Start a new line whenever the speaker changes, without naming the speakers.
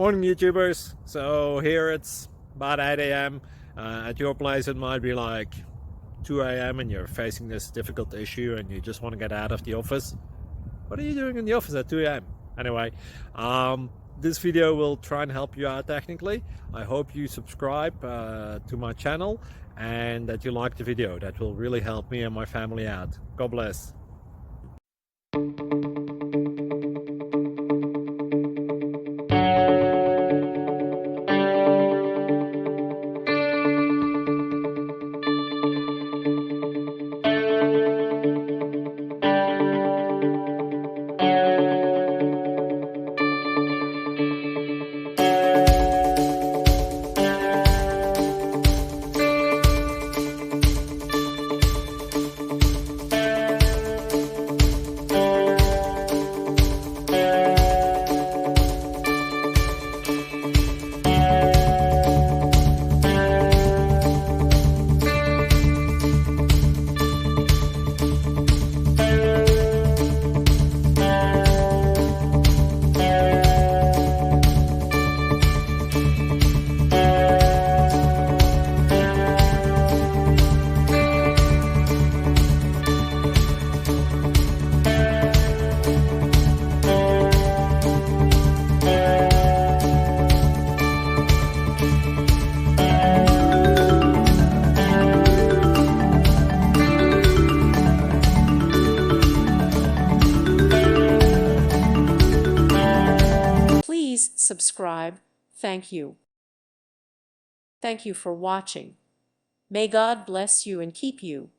Morning YouTubers. So here it's about 8 a.m. At your place it might be like 2 a.m. and you're facing this difficult issue and you just want to get out of the office. What are you doing in the office at 2 a.m.? Anyway, this video will try and help you out technically. I hope you subscribe to my channel and that you like the video. That will really help me and my family out. God bless.
Please subscribe. Thank you. Thank you for watching. May God bless you and keep you.